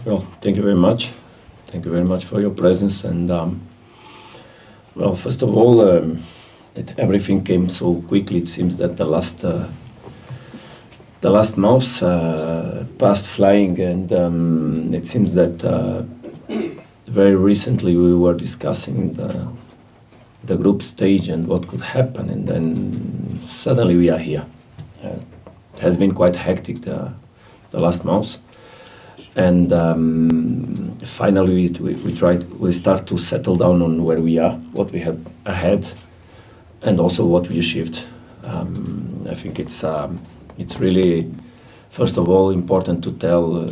Well, thank you very much. Thank you very much for your presence. And well, first of all, that everything came so quickly. It seems that the last months passed flying, and it seems that very recently we were discussing the group stage and what could happen, and then suddenly we are here. It has been quite hectic the last months. And finally we start to settle down on where we are, what we have ahead, and also what we achieved. I think it's really, first of all, important to tell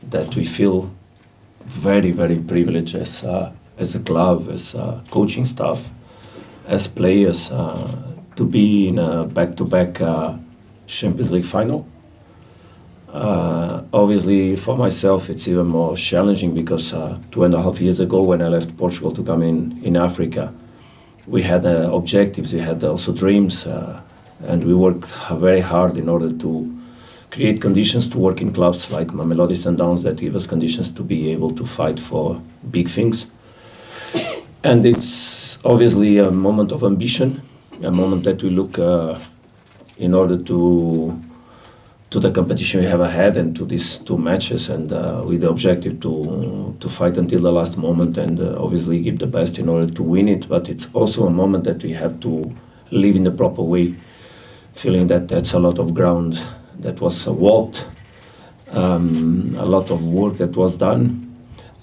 that we feel very, very privileged as a club, as coaching staff, as players, to be in a back-to-back Champions League final. Obviously, for myself, it's even more challenging because 2.5 years ago, when I left Portugal to come in Africa, we had objectives, we had also dreams, and we worked very hard in order to create conditions to work in clubs like Mamelodi Sundowns that give us conditions to be able to fight for big things. And it's obviously a moment of ambition, a moment that we look in order to the competition we have ahead and to these two matches, and with the objective to fight until the last moment and obviously give the best in order to win it. But it's also a moment that we have to live in the proper way, feeling that that's a lot of ground that was walked, a lot of work that was done.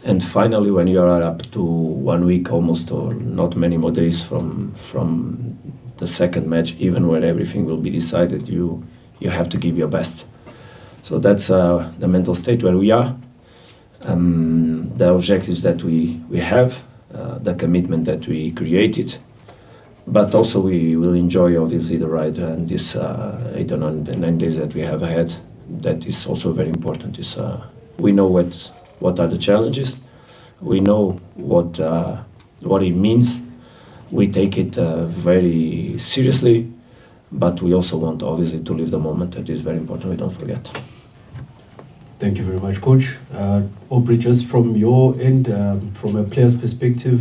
And finally, when you are up to 1 week almost, or not many more days from the second match, even when everything will be decided, you have to give your best. So that's the mental state where we are, the objectives that we have, the commitment that we created, but also we will enjoy obviously the ride and this 8 or 9 days that we have ahead. That is also very important. We know what are the challenges, we know what it means, we take it very seriously. But we also want, obviously, to live the moment. That is very important. We don't forget. Thank you very much, Coach. Aubrey, just from your end, from a player's perspective,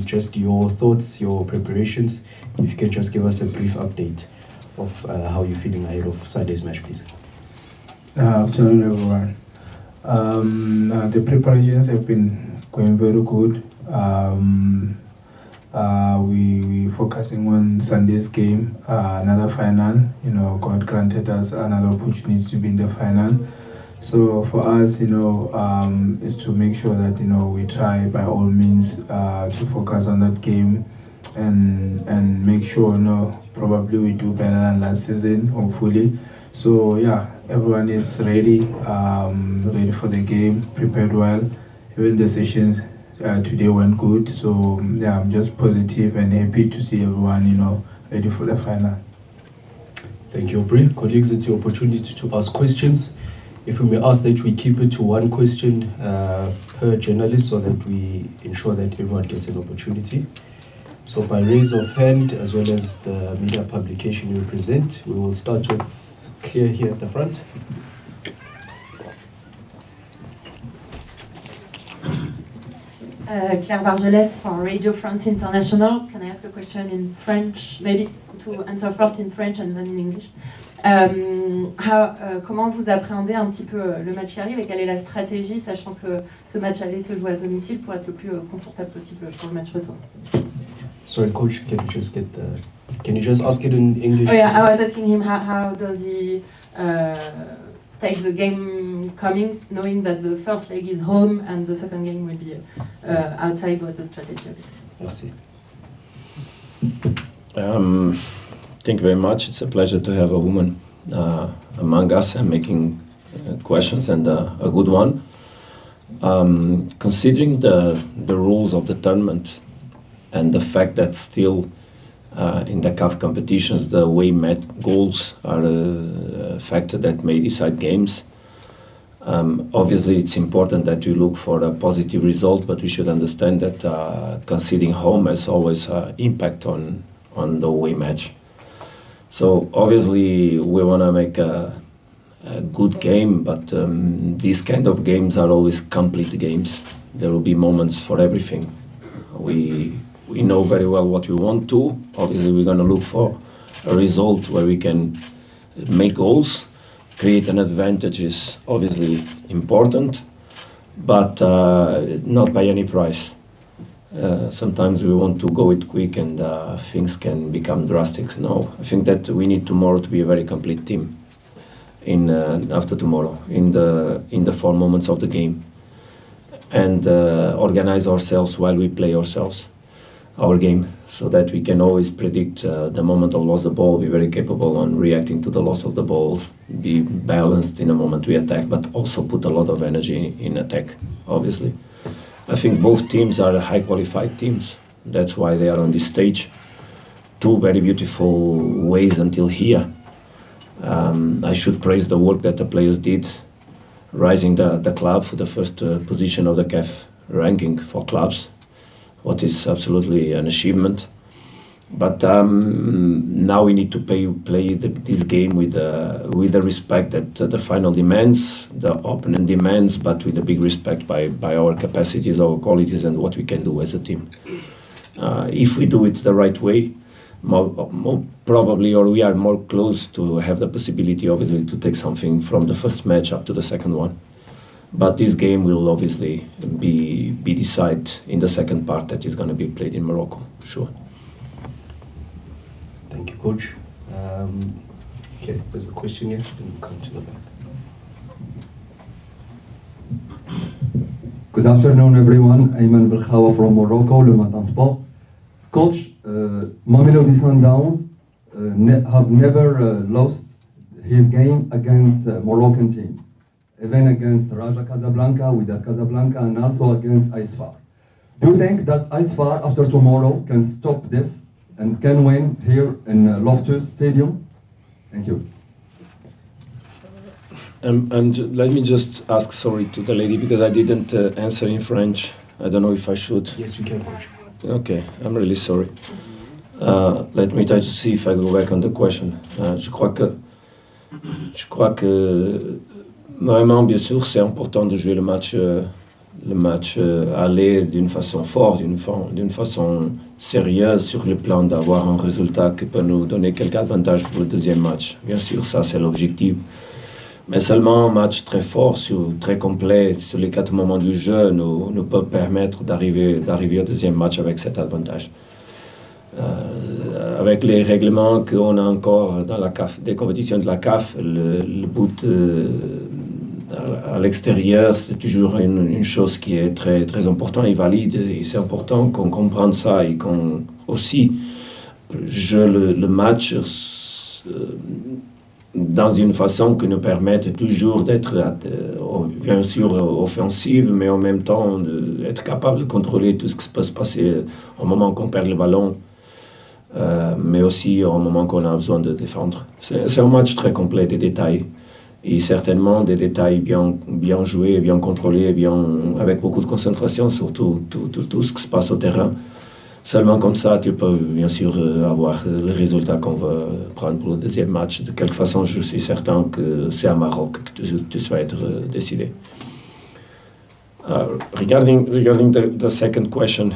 just your thoughts, your preparations. If you can just give us a brief update of how you're feeling ahead of Sunday's match, please. Afternoon, everyone. The preparations have been going very good. We focusing on Sunday's game, another final. God granted us another opportunity to be in the final. So for us, is to make sure that we try by all means to focus on that game and make sure probably we do better than last season, hopefully. So yeah, everyone is ready, ready for the game, prepared well. Even the sessions today went good, so yeah, I'm just positive and happy to see everyone, ready for the final. Thank you, Aubrey. Colleagues, it's your opportunity to ask questions. If we may ask that we keep it to one question per journalist so that we ensure that everyone gets an opportunity. So by raise of hand, as well as the media publication you represent, we will start with Claire here at the front. Claire Bargelès from Radio France International. Can I ask a question in French? Maybe to answer first in French and then in English. Comment vous appréhendez un petit peu le match qui arrive et quelle est la stratégie, sachant que ce match aller se joue à domicile pour être le plus confortable possible pour le match retour? Sorry, Coach, can you just ask it in English? Oh yeah, I was asking him how does he take the game coming, knowing that the first leg is home and the second game will be outside. What's the strategy? Merci. Thank you very much. It's a pleasure to have a woman among us and making questions, and a good one. Considering the rules of the tournament and the fact that still in the CAF competitions the away goals are a factor that may decide games. Obviously, it's important that we look for a positive result, but we should understand that conceding home has always impact on the away match. So obviously, we want to make a a good game, but these kind of games are always complete games. There will be moments for everything. We know very well what we want to. Obviously, we're going to look for a result where we can make goals. Create an advantage is obviously important, but not by any price. Sometimes we want to go it quick and things can become drastic. No, I think that we need tomorrow to be a very complete team after tomorrow, in the 4 moments of the game, and organize ourselves while we play our game, so that we can always predict the moment of loss of the ball, be very capable on reacting to the loss of the ball, be balanced in the moment we attack, but also put a lot of energy in attack, obviously. I think both teams are high qualified teams. That's why they are on this stage. 2 very beautiful ways until here. I should praise the work that the players did, rising the club for the first position of the CAF ranking for clubs, what is absolutely an achievement. But now we need to play this game with the respect that the final demands, the opponent demands, but with a big respect by our capacities, our qualities, and what we can do as a team. If we do it the right way, more probably, or we are more close to have the possibility, obviously, to take something from the first match up to the second one. But this game will obviously be decided in the second part that is going to be played in Morocco, sure. Thank you, Coach. Okay, there's a question here. Then we'll come to the back. Good afternoon, everyone. Ayman Belkhawa from Morocco, Le Matin Sport. Coach, Mamelodi Sundowns have never lost his game against Moroccan teams, even against Raja Casablanca, Wydad Casablanca, and also against ASFAR. Do you think that ASFAR, after tomorrow, can stop this and can win here in Loftus Stadium? Thank you. And let me just ask sorry to the lady because I didn't answer in French. I don't know if I should. Yes, you can, Coach. Okay, I'm really sorry. Let me try to see if I go back on the question. Je crois que vraiment, bien sûr, c'est important de jouer le match aller d'une façon forte, d'une façon sérieuse sur le plan d'avoir un résultat qui peut nous donner quelques avantages pour le deuxième match. Bien sûr, ça c'est l'objectif. Mais seulement un match très fort, très complet, sur les 4 moments du jeu, nous peut permettre d'arriver au deuxième match avec cet avantage. Avec les règlements qu'on a encore dans la CAF, des compétitions de la CAF, le but à l'extérieur, c'est toujours une chose qui est très, très importante et valide. Et c'est important qu'on comprenne ça et qu'on aussi joue le match dans une façon qui nous permette toujours d'être, bien sûr, offensive, mais en même temps d'être capable de contrôler tout ce qui peut se passer au moment qu'on perd le ballon, mais aussi au moment qu'on a besoin de défendre. C'est un match très complet, des détails, et certainement des détails bien joués, bien contrôlés, avec beaucoup de concentration sur tout ce qui se passe au terrain. Seulement comme ça, tu peux bien sûr avoir le résultat qu'on veut prendre pour le deuxième match. De quelque façon, je suis certain que c'est à Maroc que tu vas être décidé. Regarding the second question,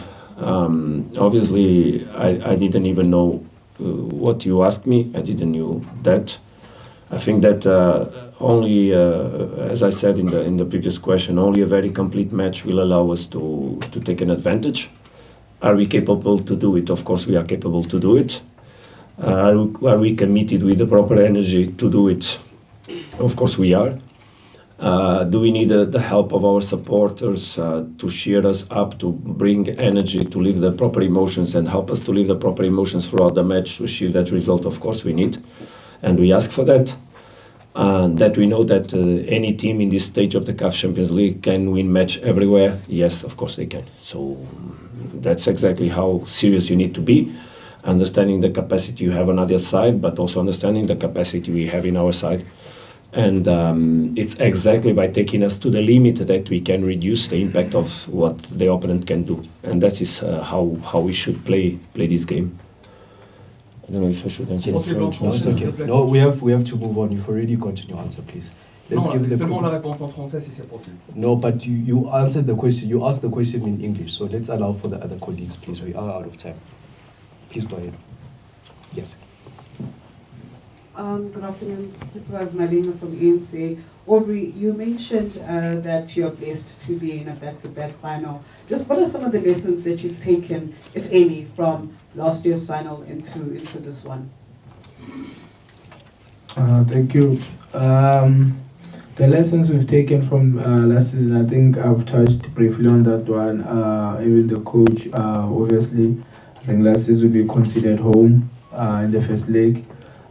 obviously I didn't even know what you asked me. I didn't know that. I think that only, as I said in the previous question, only a very complete match will allow us to take an advantage. Are we capable to do it? Of course we are capable to do it. Are we committed with the proper energy to do it? Of course we are. Do we need the help of our supporters to cheer us up, to bring energy, to live the proper emotions and help us to live the proper emotions throughout the match to achieve that result? Of course we need. And we ask for that. That we know that any team in this stage of the CAF Champions League can win match everywhere. Yes, of course they can. So that's exactly how serious you need to be, understanding the capacity you have on the other side, but also understanding the capacity we have in our side. And it's exactly by taking us to the limit that we can reduce the impact of what the opponent can do. And that is how we should play this game. don't know if I should answer Yes. in French. No, it's okay. No, we have to move on. You've already gotten your answer, please. Let's Non, give the seulement la colleagues- réponse en français si c'est possible. No, but you answered the question. You asked the question in English, so let's allow for the other colleagues, please. We are out of time. Please go ahead. Yes. Good afternoon, Supervisor Malema from ANC. Aubrey, you mentioned that you're blessed to be in a back-to-back final. Just what are some of the lessons that you've taken, if any, from last year's final into this one? Thank you. The lessons we've taken from last season, I think I've touched briefly on that one. Even the coach, obviously, I think last season we considered home in the first leg.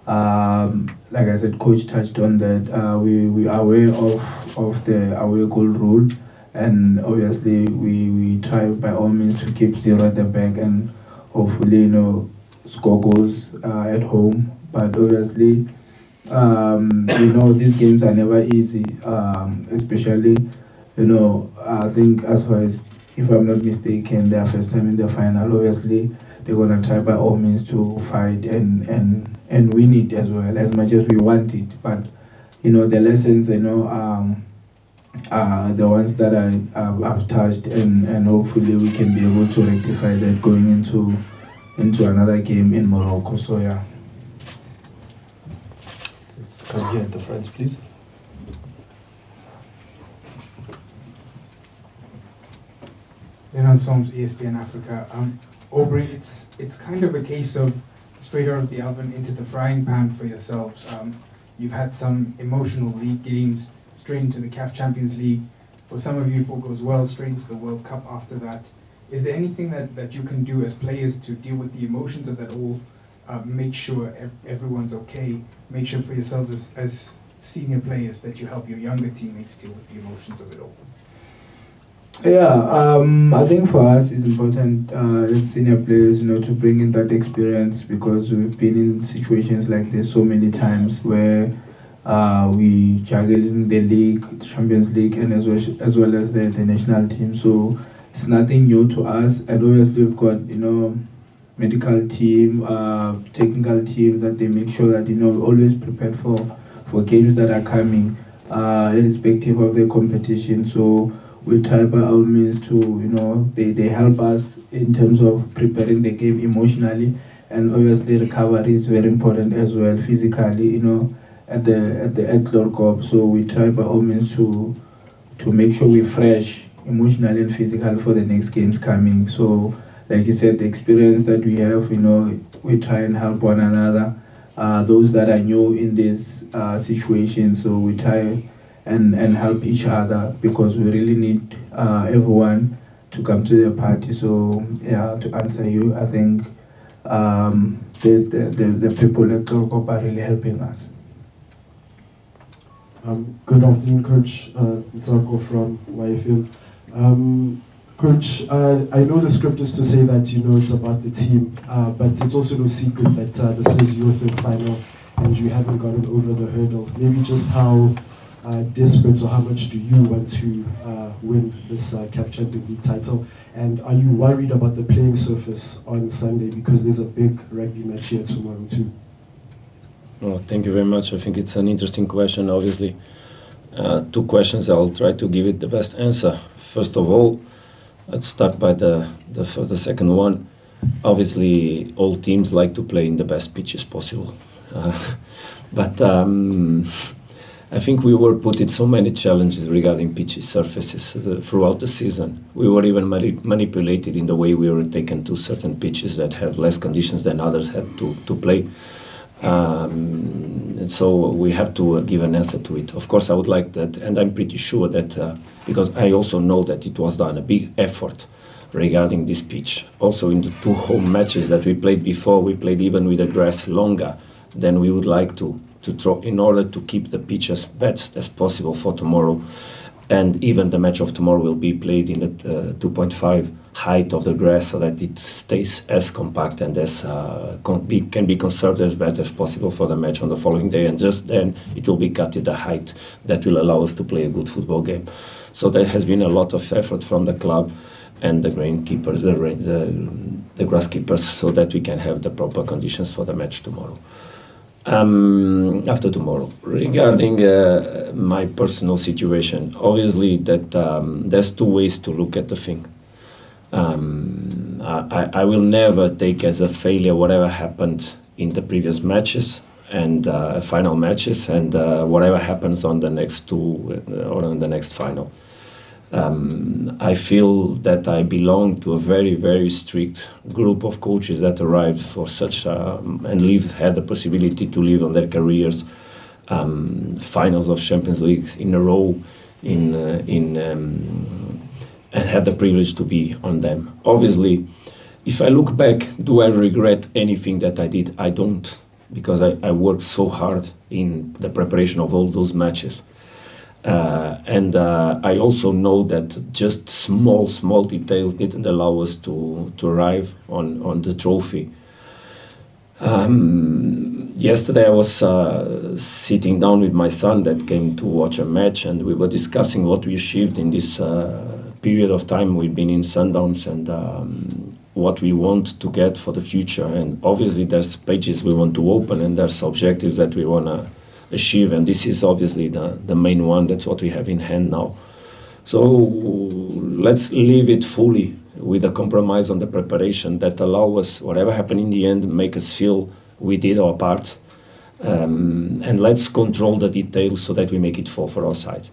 Like I said, coach touched on that. We are aware of the away goal rule, and obviously we try by all means to keep zero at the back and hopefully score goals at home. But obviously, these games are never easy, especially I think as far as, if I'm not mistaken, their first time in the final. Obviously, they're gonna try by all means to fight and win it as well, as much as we want it. But the lessons are the ones that I've touched, and hopefully we can be able to rectify that going into another game in Morocco. So yeah. Let's come here at the front, please. Leonard Soms, ESPN Africa. Aubrey, it's kind of a case of straight out of the oven into the frying pan for yourselves. You've had some emotional league games, straight into the CAF Champions League. For some of you, if all goes well, straight into the World Cup after that. Is there anything that you can do as players to deal with the emotions of that all? Make sure everyone's okay. Make sure for yourselves as senior players that you help your younger teammates deal with the emotions of it all. Yeah, I think for us it's important as senior players, to bring in that experience, because we've been in situations like this so many times where we juggle in the league, Champions League, and as well as the national team. So it's nothing new to us, and obviously we've got medical team, technical team, that they make sure that we're always prepared for games that are coming, irrespective of the competition. So we try by all means to, they help us in terms of preparing the game emotionally, and obviously recovery is very important as well, physically, at the Corp. So we try by all means to make sure we're fresh emotionally and physically for the next games coming. So like you said, the experience that we have, we try and help one another, those that are new in this situation. So we try and help each other, because we really need everyone to come to the party. So yeah, to answer you, I think the people at Corp are really helping us. Good afternoon, Coach. Ntsako from YFM. Coach, I know the script is to say that it's about the team, but it's also no secret that this is your third final and you haven't gotten over the hurdle. Maybe just how desperate or how much do you want to win this CAF Champions League title? And are you worried about the playing surface on Sunday, because there's a big rugby match here tomorrow too? Well, thank you very much. I think it's an interesting question, obviously. Two questions, I'll try to give it the best answer. First of all, let's start by the second one. Obviously, all teams like to play in the best pitches possible. But I think we were put in so many challenges regarding pitches surfaces throughout the season. We were even manipulated in the way we were taken to certain pitches that have less conditions than others had to play. And so we have to give an answer to it. Of course, I would like that, and I'm pretty sure that, because I also know that it was done a big effort regarding this pitch. Also in the two home matches that we played before, we played even with the grass longer than we would like to throw, in order to keep the pitch as best as possible for tomorrow. And even the match of tomorrow will be played in the 2.5 height of the grass, so that it stays as compact and as can be conserved as best as possible for the match on the following day. And just then it will be cut at the height that will allow us to play a good football game. So there has been a lot of effort from the club and the greenkeepers, the grasskeepers, so that we can have the proper conditions for the match tomorrow. After tomorrow, regarding my personal situation, obviously that there's two ways to look at the thing. I will never take as a failure whatever happened in the previous matches and final matches, and whatever happens on the next two or on the next final. I feel that I belong to a very, very strict group of coaches that arrived for such and had the possibility to live on their careers finals of Champions League in a row, and have the privilege to be on them. Obviously, if I look back, do I regret anything that I did? I don't, because I worked so hard in the preparation of all those matches. And I also know that just small details didn't allow us to arrive on the trophy. Yesterday I was sitting down with my son that came to watch a match, and we were discussing what we achieved in this period of time we've been in Sundowns, and what we want to get for the future. And obviously there's pages we want to open, and there's objectives that we want to achieve, and this is obviously the main one. That's what we have in hand now. So let's leave it fully with a compromise on the preparation that allow us, whatever happened in the end, make us feel we did our part, and let's control the details so that we make it fall for our side.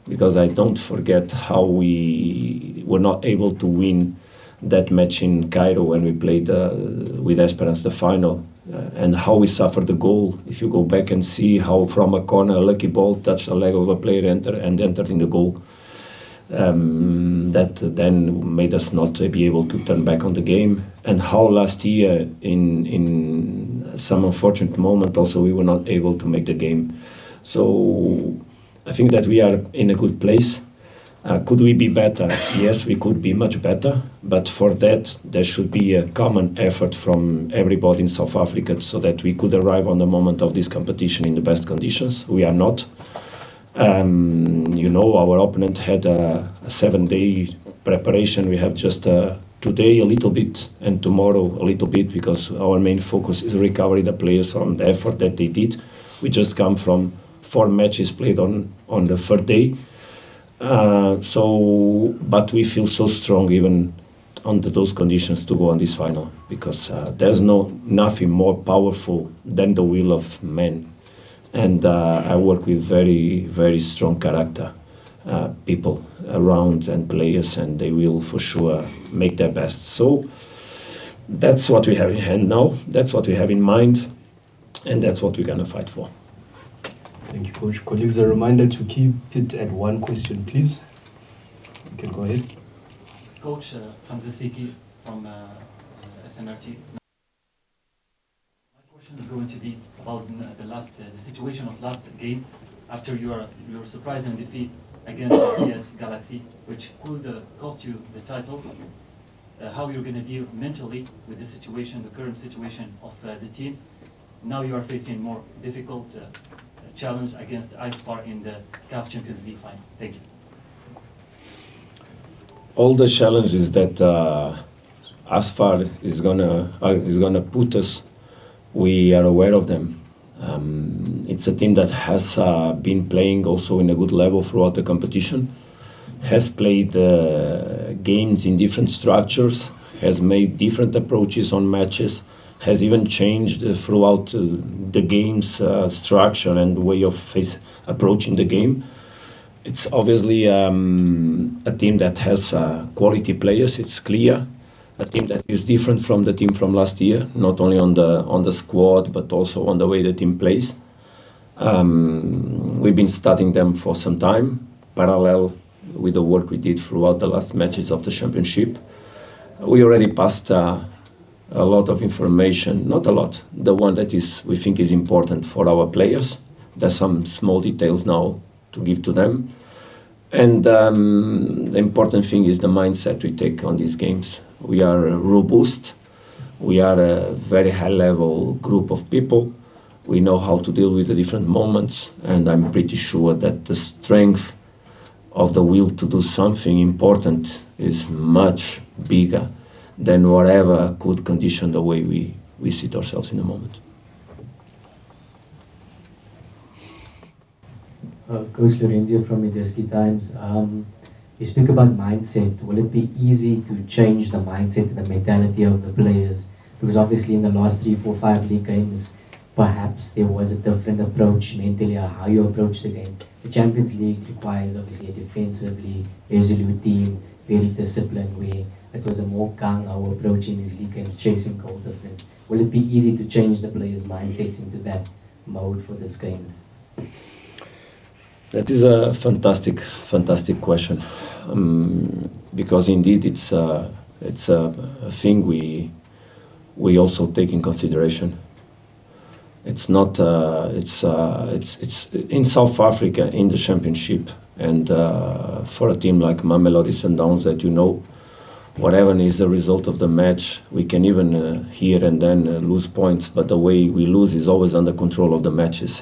Because I don't forget how we were not able to win that match in Cairo when we played with Esperance the final, and how we suffered the goal. If you go back and see how from a corner a lucky ball touched a leg of a player entered in the goal, that then made us not be able to turn back on the game, and how last year in some unfortunate moment also we were not able to make the game. So I think that we are in a good place. Could we be better? Yes, we could be much better, but for that there should be a common effort from everybody in South Africa so that we could arrive on the moment of this competition in the best conditions. We are not. Our opponent had a 7-day preparation. We have just today a little bit and tomorrow a little bit, because our main focus is recovery the players from the effort that they did. We just come from 4 matches played on the third day. But we feel so strong even under those conditions to go on this final, because there's nothing more powerful than the will of man. And I work with very, very strong character people around and players, and they will for sure make their best. So that's what we have in hand now, that's what we have in mind, and that's what we're going to fight for. Thank you, Coach. Colleagues, a reminder to keep it at one question, please. You can go ahead. Coach Hamza Siki from SMRT. My question is going to be about the situation of last game after your surprising defeat against TS Galaxy, which could cost you the title. How you're going to deal mentally with the situation, the current situation of the team. Now you are facing more difficult challenge against ASFAR in the CAF Champions League final. Thank you. All the challenges that ASFAR is gonna put us, we are aware of them. It's a team that has been playing also in a good level throughout the competition, has played games in different structures, has made different approaches on matches, has even changed throughout the game's structure and way of approaching the game. It's obviously a team that has quality players, it's clear. A team that is different from the team from last year, not only on the squad, but also on the way the team plays. We've been studying them for some time, parallel with the work we did throughout the last matches of the championship. We already passed a lot of information, not a lot, the one that we think is important for our players. There's some small details now to give to them. And the important thing is the mindset we take on these games. We are robust. We are a very high-level group of people. We know how to deal with the different moments, and I'm pretty sure that the strength of the will to do something important is much bigger than whatever could condition the way we sit ourselves in the moment. Coach Lorenzo from Medeski Times. You speak about mindset. Will it be easy to change the mindset and the mentality of the players? Because obviously in the last 3, 4, 5 league games, perhaps there was a different approach mentally or how you approach the game. The Champions League requires obviously a defensively resolute team, very disciplined, where it was a more gung-ho approach in this league and chasing goal difference. Will it be easy to change the players' mindsets into that mode for this game? That is a fantastic question, because indeed it's a thing we also take in consideration. It's not it's in South Africa in the championship, and for a team like Mamelodi Sundowns, that whatever is the result of the match, we can even here and then lose points, but the way we lose is always under control of the matches.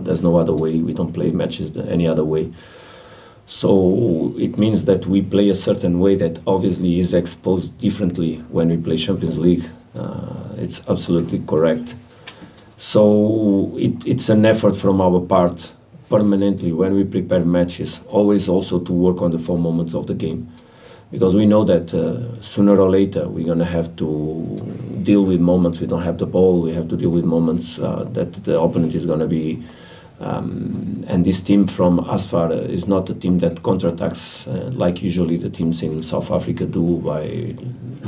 There's no other way. We don't play matches any other way. So it means that we play a certain way that obviously is exposed differently when we play Champions League. It's absolutely correct. So it's an effort from our part permanently when we prepare matches, always also to work on the 4 moments of the game. Because we know that sooner or later we're going to have to deal with moments we don't have the ball, we have to deal with moments that the opponent is going to be... and this team from ASFAR is not a team that counterattacks like usually the teams in South Africa do, by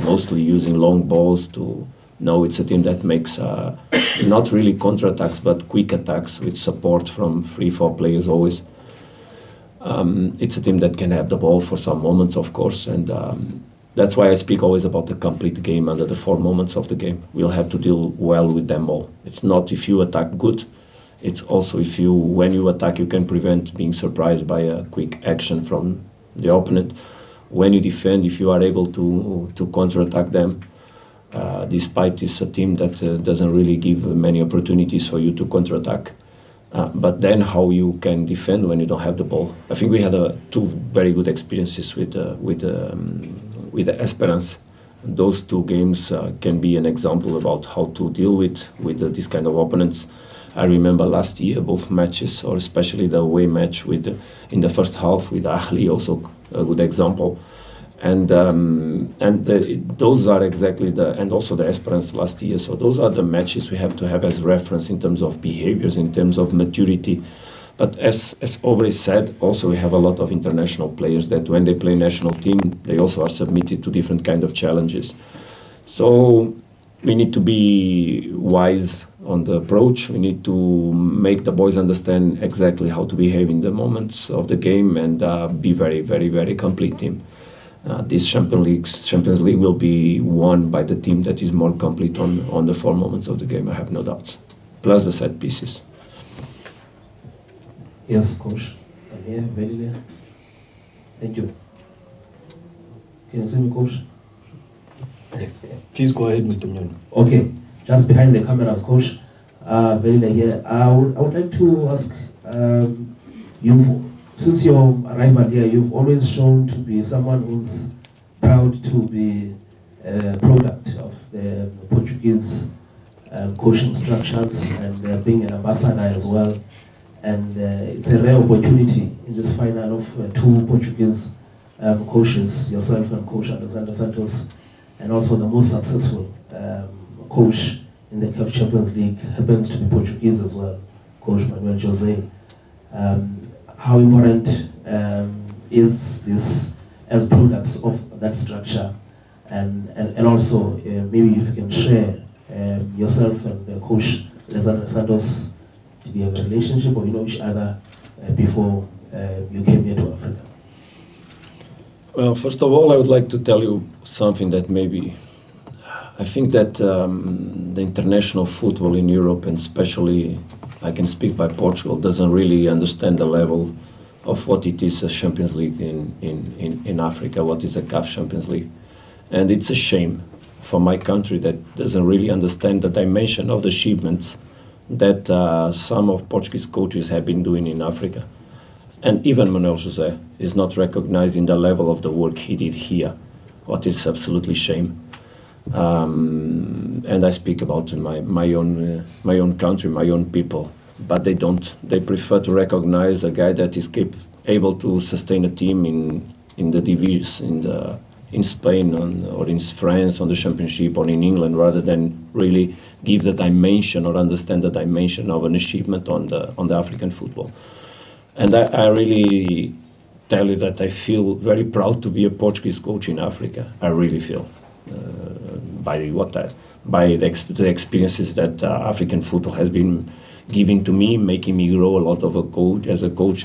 mostly using long balls to... No, it's a team that makes not really counterattacks, but quick attacks with support from 3-4 players always. It's a team that can have the ball for some moments, of course, and that's why I speak always about the complete game under the 4 moments of the game. We'll have to deal well with them all. It's not if you attack good, it's also if when you attack, you can prevent being surprised by a quick action from the opponent. When you defend, if you are able to counterattack them, despite it's a team that doesn't really give many opportunities for you to counterattack. But then how you can defend when you don't have the ball. I think we had 2 very good experiences with the Esperance. Those 2 games can be an example about how to deal with this kind of opponents. I remember last year both matches, or especially the away match in the first half with Ahli, also a good example. And those are exactly and also the Esperance last year. So those are the matches we have to have as reference in terms of behaviors, in terms of maturity. But as Aubrey said, also we have a lot of international players that when they play national team, they also are submitted to different kind of challenges. So we need to be wise on the approach. We need to make the boys understand exactly how to behave in the moments of the game and be very, very, very complete team. This Champions League will be won by the team that is more complete on the 4 moments of the game, I have no doubts. Plus the set pieces. Yes, coach. I'm here, very there. Thank you. Can you see me, coach? Yes. Please go ahead, Mr. Mnyano. Okay, just behind the cameras, coach. Very here. I would like to ask you. Since your arrival here, you've always shown to be someone who's proud to be a product of the Portuguese coaching structures and being an ambassador as well. And it's a rare opportunity in this final of 2 Portuguese coaches, yourself and Coach Alexander Santos, and also the most successful coach in the CAF Champions League happens to be Portuguese as well, Coach Manuel Jose. How important is this as products of that structure, and also maybe if you can share yourself and Coach Alexander Santos, did you have a relationship or you know each other before you came here to Africa? Well, first of all, I would like to tell you something that maybe I think that the international football in Europe, and especially I can speak by Portugal, doesn't really understand the level of what it is a Champions League in Africa, what is a CAF Champions League. And it's a shame for my country that doesn't really understand the dimension of the achievements that some of Portuguese coaches have been doing in Africa. And even Manuel José is not recognizing the level of the work he did here, what is absolutely shame. And I speak about my own country, my own people. But they don't. They prefer to recognize a guy that is able to sustain a team in the divisions in Spain or in France on the championship or in England, rather than really give the dimension or understand the dimension of an achievement on the African football. And I really tell you that I feel very proud to be a Portuguese coach in Africa. I really feel by the experiences that African football has been giving to me, making me grow a lot of a coach,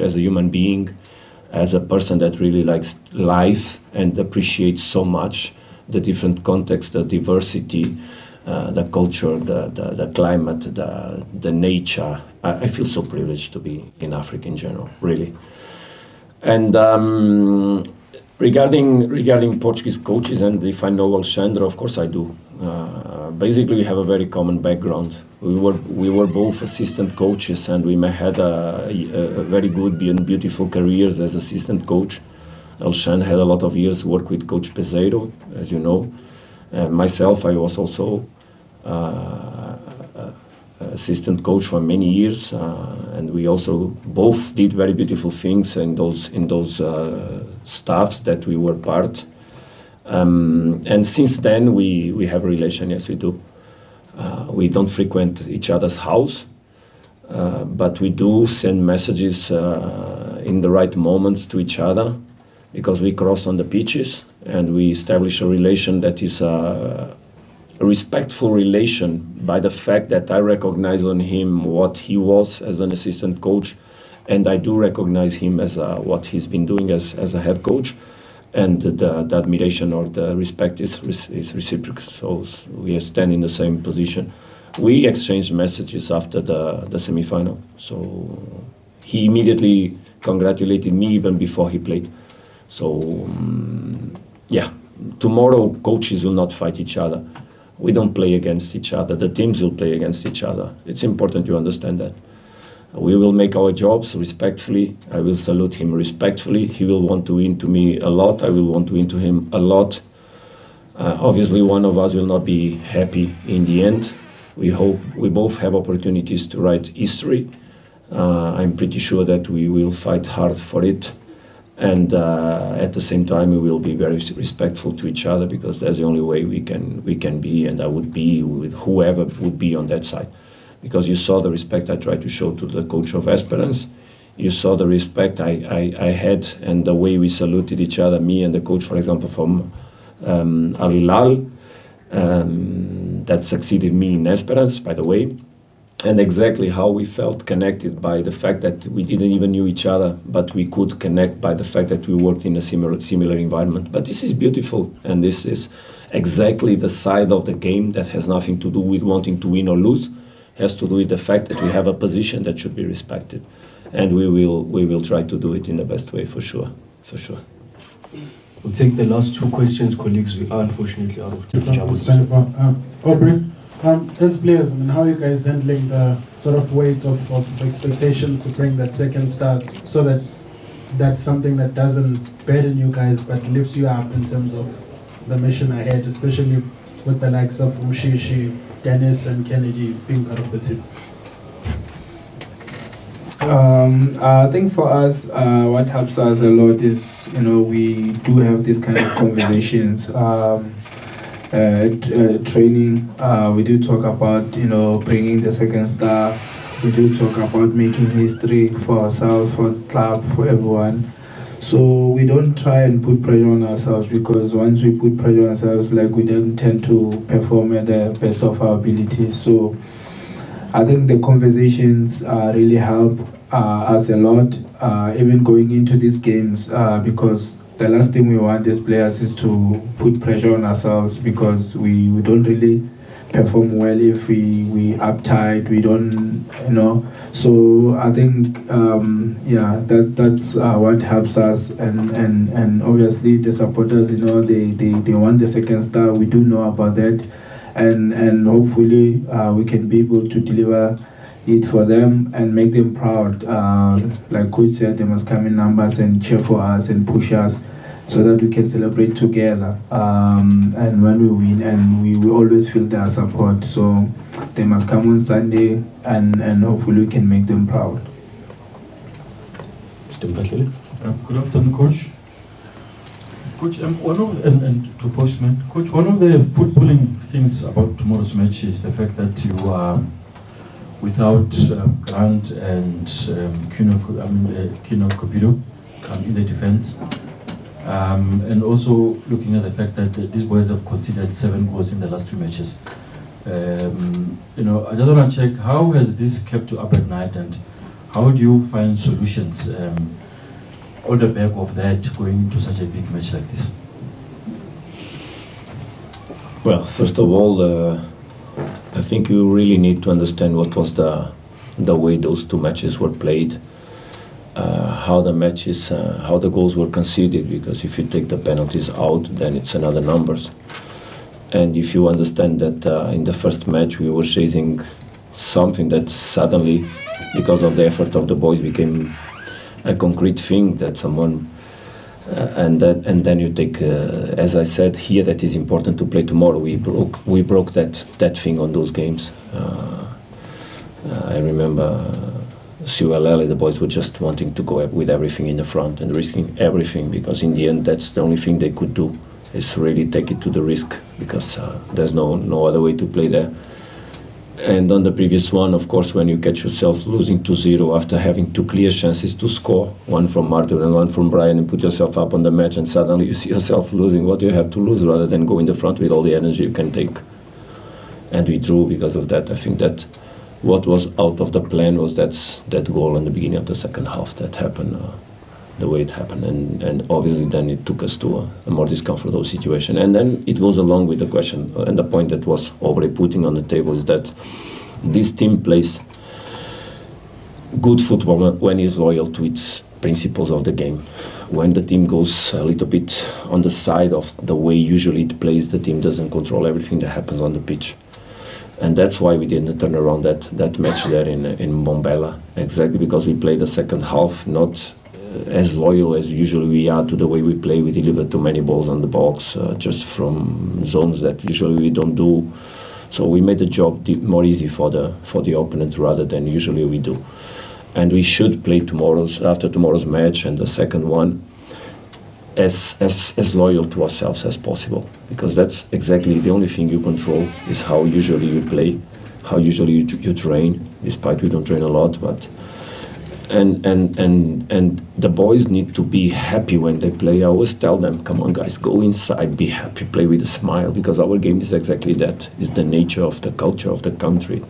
as a human being, as a person that really likes life and appreciates so much the different contexts, the diversity, the culture, the climate, the nature. I feel so privileged to be in Africa in general, really. And regarding Portuguese coaches, and if I know Alexandre, of course I do. Basically, we have a very common background. We were both assistant coaches, and we had a very good and beautiful careers as assistant coach. Alexandre had a lot of years work with Coach Peseiro, as you know. Myself, I was also assistant coach for many years, and we also both did very beautiful things in those staffs that we were part. And since then we have a relation. Yes, we do. We don't frequent each other's house, but we do send messages in the right moments to each other, because we cross on the pitches and we establish a relation that is a respectful relation, by the fact that I recognize on him what he was as an assistant coach, and I do recognize him as what he's been doing as a head coach, and the admiration or the respect is reciprocal. So we stand in the same position. We exchanged messages after the semi-final. So he immediately congratulated me even before he played. So yeah, tomorrow coaches will not fight each other. We don't play against each other. The teams will play against each other. It's important you understand that. We will make our jobs respectfully. I will salute him respectfully. He will want to win to me a lot. I will want to win to him a lot. Obviously, one of us will not be happy in the end. We hope we both have opportunities to write history. I'm pretty sure that we will fight hard for it. And at the same time, we will be very respectful to each other, because that's the only way we can be, and I would be with whoever would be on that side. Because you saw the respect I tried to show to the coach of Esperance. You saw the respect I had, and the way we saluted each other, me and the coach, for example, from Al Hilal, that succeeded me in Esperance, by the way. And exactly how we felt connected by the fact that we didn't even knew each other, but we could connect by the fact that we worked in a similar environment. But this is beautiful, and this is exactly the side of the game that has nothing to do with wanting to win or lose. Has to do with the fact that we have a position that should be respected, and we will try to do it in the best way, for sure. We'll take the last two questions, colleagues. We are unfortunately out of time. Aubrey, as players, I mean, how are you guys handling the sort of weight of expectation to bring that second start, so that that's something that doesn't burden you guys but lifts you up in terms of the mission ahead, especially with the likes of Mushishi, Dennis and Kennedy being part of the team? I think for us, what helps us a lot is, we do have these kind of conversations. Training, we do talk about, bringing the second star. We do talk about making history for ourselves, for the club, for everyone. So we don't try and put pressure on ourselves, because once we put pressure on ourselves, we don't tend to perform at the best of our abilities. So I think the conversations really help us a lot, even going into these games, because the last thing we want as players is to put pressure on ourselves, because we don't really perform well if we uptight, we don't, So I think, that's what helps us, and obviously the supporters, they want the second star. We do know about that, and hopefully we can be able to deliver it for them and make them proud. Like Coach said, they must come in numbers and cheer for us and push us. so that we can celebrate together. And when we win, and we always feel their support. So they must come on Sunday, and hopefully we can make them proud. Good afternoon, Coach. Coach, and to Postman. Coach, one of the footballing things about tomorrow's match is the fact that you are without Grant and Kino Kopido in the defense. And also looking at the fact that these boys have conceded 7 goals in the last 2 matches. I just want to check, how has this kept you up at night, and how do you find solutions on the back of that going into such a big match like this? Well, first of all, I think you really need to understand what was the way those 2 matches were played, how the goals were conceded, because if you take the penalties out, then it's another numbers. And if you understand that in the first match we were chasing something that suddenly, because of the effort of the boys, became a concrete thing that someone, and then you take, as I said here, that is important to play tomorrow. We broke that thing on those games. I remember the boys were just wanting to go with everything in the front and risking everything, because in the end that's the only thing they could do, is really take it to the risk, because there's no other way to play there. And on the previous one, of course, when you catch yourself losing 2-0 after having 2 clear chances to score, one from Martin and one from Brian, and put yourself up on the match, and suddenly you see yourself losing what you have to lose, rather than go in the front with all the energy you can take. And we drew because of that. I think that what was out of the plan was that goal in the beginning of the second half that happened the way it happened, and obviously then it took us to a more discomfortable situation. And then it goes along with the question, and the point that was Aubrey putting on the table, is that this team plays good football when it's loyal to its principles of the game. When the team goes a little bit on the side of the way usually it plays, the team doesn't control everything that happens on the pitch. And that's why we didn't turn around that match there in Mbombela, exactly because we played the second half not as loyal as usually we are to the way we play. We deliver too many balls on the box, just from zones that usually we don't do. So we made the job more easy for the opponent rather than usually we do. And we should play after tomorrow's match and the second one as loyal to ourselves as possible, because that's exactly the only thing you control, is how usually you play, how usually you train, despite we don't train a lot, but and the boys need to be happy when they play. I always tell them, come on guys, go inside, be happy, play with a smile, because our game is exactly that. It's the nature of the culture of the country.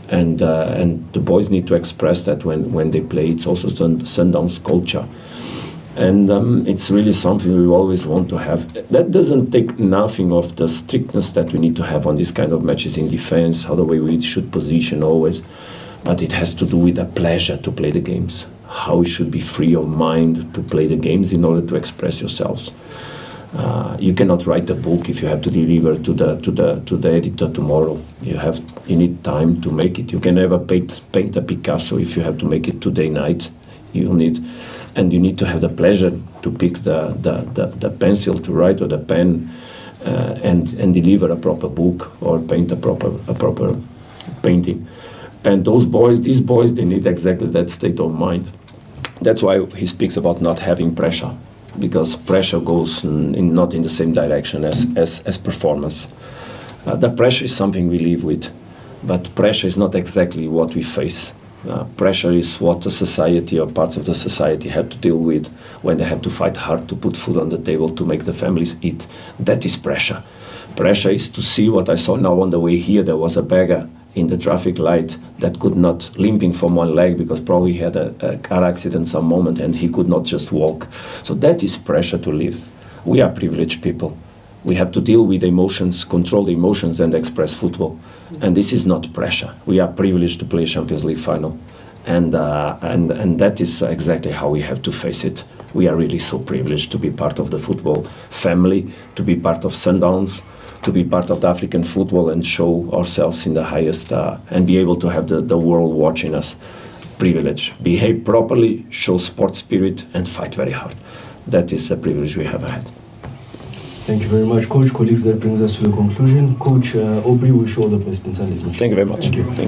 And the boys need to express that when they play. It's also Sundowns culture. And it's really something we always want to have. That doesn't take nothing of the strictness that we need to have on these kind of matches in defense, how the way we should position always. But it has to do with the pleasure to play the games, how you should be free of mind to play the games in order to express yourselves. You cannot write a book if you have to deliver to the editor tomorrow. You need time to make it. You can never paint a Picasso if you have to make it today night. You need to have the pleasure to pick the pencil to write, or the pen, and deliver a proper book or paint a proper painting. And these boys, they need exactly that state of mind. That's why he speaks about not having pressure, because pressure goes not in the same direction as performance. The pressure is something we live with, but pressure is not exactly what we face. Pressure is what the society or parts of the society have to deal with when they have to fight hard to put food on the table to make the families eat. That is pressure. Pressure is to see what I saw now on the way here. There was a beggar in the traffic light that could not, limping from one leg because probably he had a car accident some moment and he could not just walk. So that is pressure to live. We are privileged people. We have to deal with emotions, control the emotions, and express football. And this is not pressure. We are privileged to play Champions League final. And that is exactly how we have to face it. We are really so privileged to be part of the football family, to be part of Sundowns, to be part of the African football and show ourselves in the highest, and be able to have the world watching us. Privilege. Behave properly, show sport spirit, and fight very hard. that is a privilege we have had. Thank you very much, Coach. Colleagues, that brings us to the conclusion. Coach Aubrey, wish you all the best in Sunday's match. Thank you very much. Thank you.